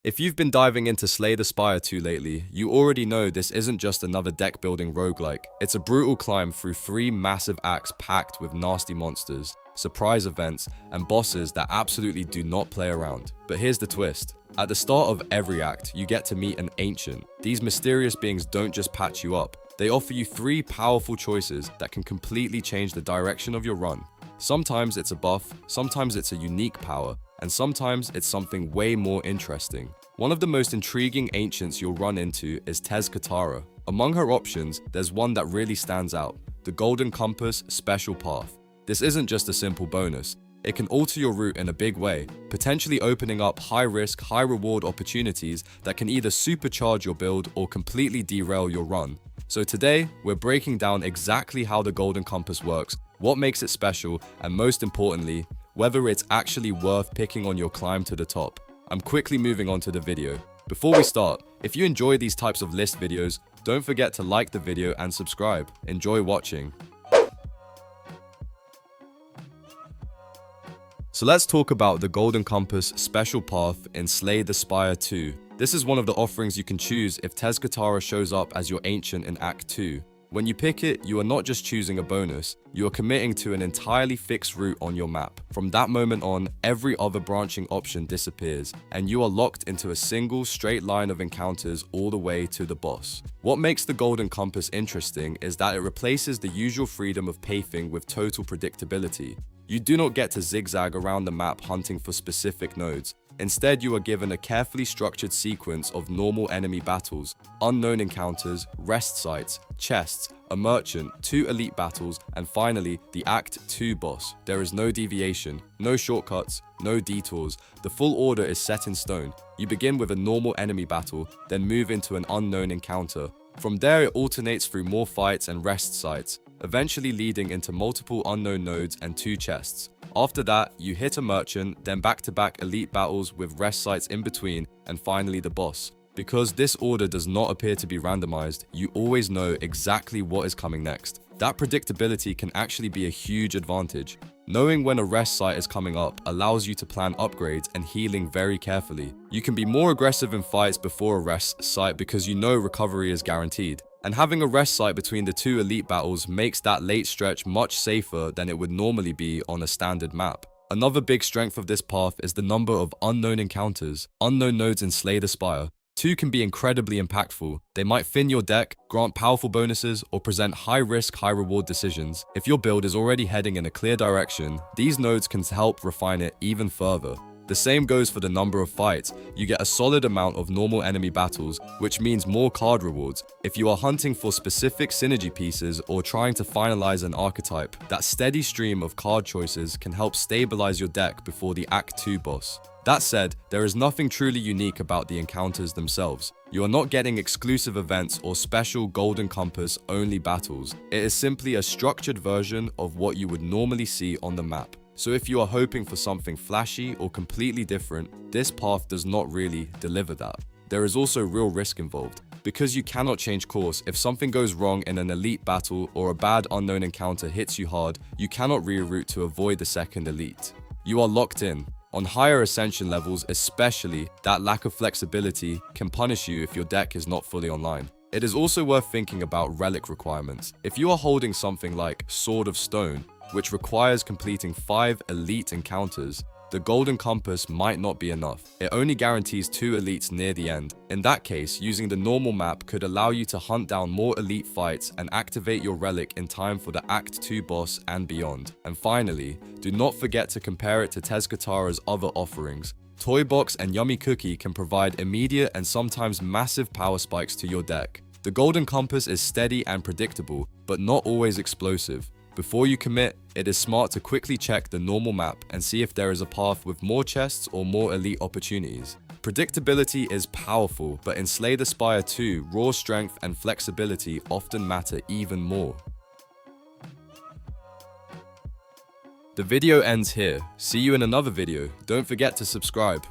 If you've been diving into Slay the Spire 2 lately, you already know this isn't just another deck-building roguelike. It's a brutal climb through 3 massive acts packed with nasty monsters, surprise events, and bosses that absolutely do not play around. But here's the twist. At the start of every act, you get to meet an ancient. These mysterious beings don't just patch you up. They offer you 3 powerful choices that can completely change the direction of your run. Sometimes it's a buff, sometimes it's a unique power, and sometimes it's something way more interesting. One of the most intriguing ancients you'll run into is Katara. Among her options, there's one that really stands out, the Golden Compass Special Path. This isn't just a simple bonus. It can alter your route in a big way, potentially opening up high-risk, high-reward opportunities that can either supercharge your build or completely derail your run. So today, we're breaking down exactly how the Golden Compass works, what makes it special, and most importantly, whether it's actually worth picking on your climb to the top. I'm quickly moving on to the video. Before we start, if you enjoy these types of list videos, don't forget to like the video and subscribe. Enjoy watching. So let's talk about the Golden Compass Special Path in Slay the Spire 2. This is one of the offerings you can choose if Katara shows up as your ancient in Act 2. When you pick it, you are not just choosing a bonus, you are committing to an entirely fixed route on your map. From that moment on, every other branching option disappears, and you are locked into a single straight line of encounters all the way to the boss. What makes the Golden Compass interesting is that it replaces the usual freedom of pacing with total predictability. You do not get to zigzag around the map hunting for specific nodes. Instead, you are given a carefully structured sequence of normal enemy battles, unknown encounters, rest sites, chests, a merchant, 2 elite battles, and finally, the Act 2 boss. There is no deviation, no shortcuts, no detours. The full order is set in stone. You begin with a normal enemy battle, then move into an unknown encounter. From there, it alternates through more fights and rest sites, eventually leading into multiple unknown nodes and 2 chests. After that, you hit a merchant, then back-to-back elite battles with rest sites in between, and finally the boss. Because this order does not appear to be randomized, you always know exactly what is coming next. That predictability can actually be a huge advantage. Knowing when a rest site is coming up allows you to plan upgrades and healing very carefully. You can be more aggressive in fights before a rest site because you know recovery is guaranteed. And having a rest site between the 2 elite battles makes that late stretch much safer than it would normally be on a standard map. Another big strength of this path is the number of unknown encounters, unknown nodes in Slay the Spire. 2 can be incredibly impactful. They might thin your deck, grant powerful bonuses, or present high-risk, high-reward decisions. If your build is already heading in a clear direction, these nodes can help refine it even further. The same goes for the number of fights. You get a solid amount of normal enemy battles, which means more card rewards. If you are hunting for specific synergy pieces or trying to finalize an archetype, that steady stream of card choices can help stabilize your deck before the Act 2 boss. That said, there is nothing truly unique about the encounters themselves. You are not getting exclusive events or special Golden Compass only battles. It is simply a structured version of what you would normally see on the map. So if you are hoping for something flashy or completely different, this path does not really deliver that. There is also real risk involved. Because you cannot change course, if something goes wrong in an elite battle or a bad unknown encounter hits you hard, you cannot reroute to avoid the second elite. You are locked in. On higher ascension levels especially, that lack of flexibility can punish you if your deck is not fully online. It is also worth thinking about relic requirements. If you are holding something like Sword of Stone, which requires completing 5 elite encounters, the Golden Compass might not be enough. It only guarantees 2 elites near the end. In that case, using the normal map could allow you to hunt down more elite fights and activate your relic in time for the Act 2 boss and beyond. And finally, do not forget to compare it to Katara's other offerings. Toy Box and Yummy Cookie can provide immediate and sometimes massive power spikes to your deck. The Golden Compass is steady and predictable, but not always explosive. Before you commit, it is smart to quickly check the normal map and see if there is a path with more chests or more elite opportunities. Predictability is powerful, but in Slay the Spire 2, raw strength and flexibility often matter even more. The video ends here. See you in another video. Don't forget to subscribe.